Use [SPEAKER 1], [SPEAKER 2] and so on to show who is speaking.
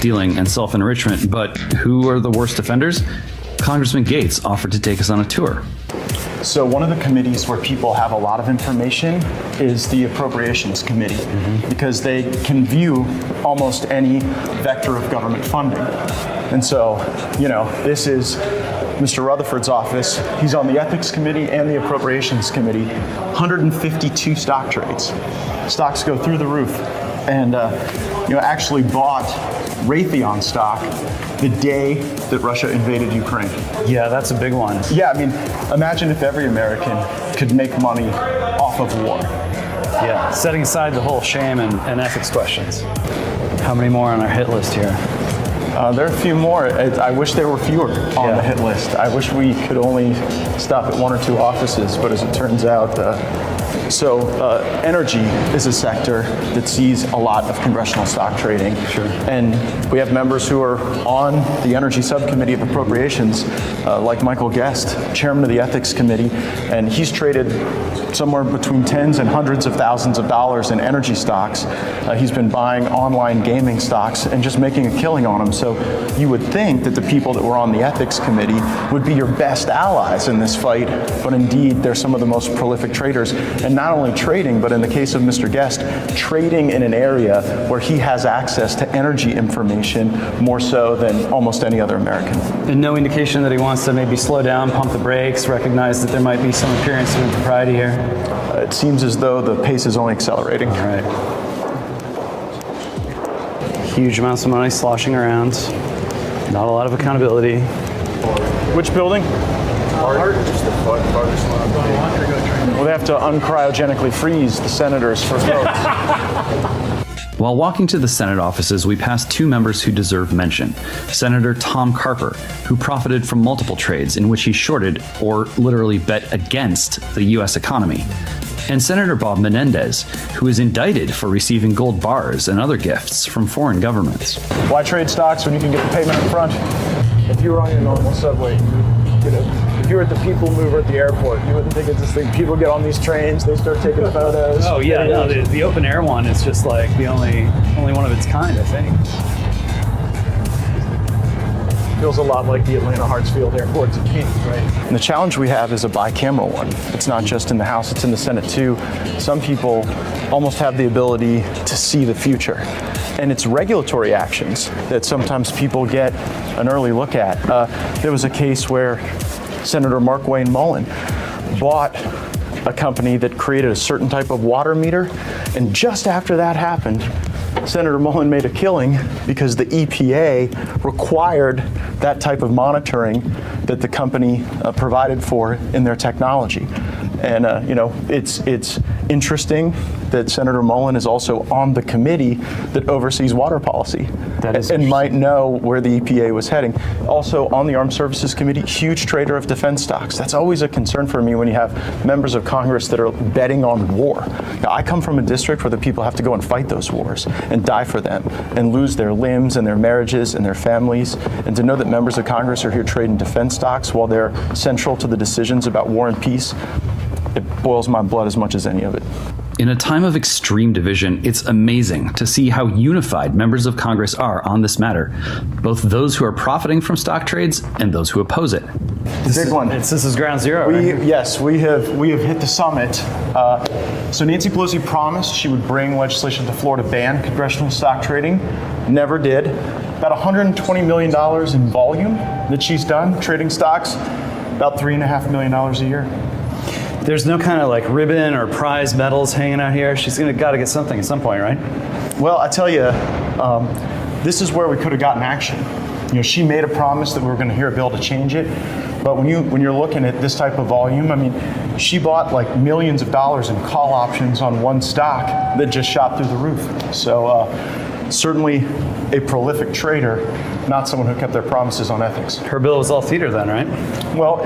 [SPEAKER 1] stealing and self-enrichment. But who are the worst offenders? Congressman Gaetz offered to take us on a tour.
[SPEAKER 2] So one of the committees where people have a lot of information is the Appropriations Committee, because they can view almost any vector of government funding. And so, this is Mr. Rutherford's office. He's on the Ethics Committee and the Appropriations Committee. 152 stock trades. Stocks go through the roof. And actually bought Raytheon stock the day that Russia invaded Ukraine.
[SPEAKER 3] Yeah, that's a big one.
[SPEAKER 2] Yeah, imagine if every American could make money off of war.
[SPEAKER 3] Yeah, setting aside the whole shame and ethics questions. How many more on our hit list here?
[SPEAKER 2] There are a few more. I wish there were fewer on the hit list. I wish we could only stop at one or two offices, but as it turns out, energy is a sector that sees a lot of congressional stock trading.
[SPEAKER 3] Sure.
[SPEAKER 2] And we have members who are on the Energy Subcommittee of Appropriations, like Michael Gaetz, chairman of the Ethics Committee, and he's traded somewhere between tens and hundreds of thousands of dollars in energy stocks. He's been buying online gaming stocks and just making a killing on them. So you would think that the people that were on the Ethics Committee would be your best allies in this fight, but indeed they're some of the most prolific traders. And not only trading, but in the case of Mr. Gaetz, trading in an area where he has access to energy information more so than almost any other American.
[SPEAKER 3] And no indication that he wants to maybe slow down, pump the brakes, recognize that there might be some appearance of impropriety here?
[SPEAKER 2] It seems as though the pace is only accelerating.
[SPEAKER 3] All right. Huge amounts of money sloshing around. Not a lot of accountability.
[SPEAKER 2] Which building? Well, they have to uncryogenically freeze the senators for votes.
[SPEAKER 1] While walking to the Senate offices, we passed two members who deserve mention. Senator Tom Carper, who profited from multiple trades in which he shorted or literally bet against the U.S. economy. And Senator Bob Menendez, who is indicted for receiving gold bars and other gifts from foreign governments.
[SPEAKER 2] Why trade stocks when you can get the payment up front? If you were on your normal subway, if you were at the People Mover at the airport, you wouldn't think it's this thing. People get on these trains, they start taking photos.
[SPEAKER 3] Oh yeah, no, the open air one is just like the only one of its kind, I think.
[SPEAKER 2] Feels a lot like the Atlanta Hartsfield Airport to me, right? And the challenge we have is a bicameral one. It's not just in the House, it's in the Senate too. Some people almost have the ability to see the future. And it's regulatory actions that sometimes people get an early look at. There was a case where Senator Mark Wayne Mullen bought a company that created a certain type of water meter, and just after that happened, Senator Mullen made a killing because the EPA required that type of monitoring that the company provided for in their technology. And it's interesting that Senator Mullen is also on the committee that oversees water policy and might know where the EPA was heading. Also on the Armed Services Committee, huge trader of defense stocks. That's always a concern for me when you have members of Congress that are betting on war. Now, I come from a district where the people have to go and fight those wars and die for them and lose their limbs and their marriages and their families. And to know that members of Congress are here trading defense stocks while they're central to the decisions about war and peace, it boils my blood as much as any of it.
[SPEAKER 1] In a time of extreme division, it's amazing to see how unified members of Congress are on this matter, both those who are profiting from stock trades and those who oppose it.
[SPEAKER 2] The big one.
[SPEAKER 3] This is ground zero.
[SPEAKER 2] Yes, we have hit the summit. So Nancy Pelosi promised she would bring legislation to the floor to ban congressional stock trading. Never did. About $120 million in volume that she's done trading stocks, about $3.5 million a year.
[SPEAKER 3] There's no kind of like ribbon or prize medals hanging out here. She's got to get something at some point, right?
[SPEAKER 2] Well, I tell you, this is where we could have gotten action. She made a promise that we were going to hear a bill to change it. But when you're looking at this type of volume, she bought like millions of dollars in call options on one stock that just shot through the roof. So certainly a prolific trader, not someone who kept their promises on ethics.
[SPEAKER 3] Her bill was all theater then, right?
[SPEAKER 2] Well,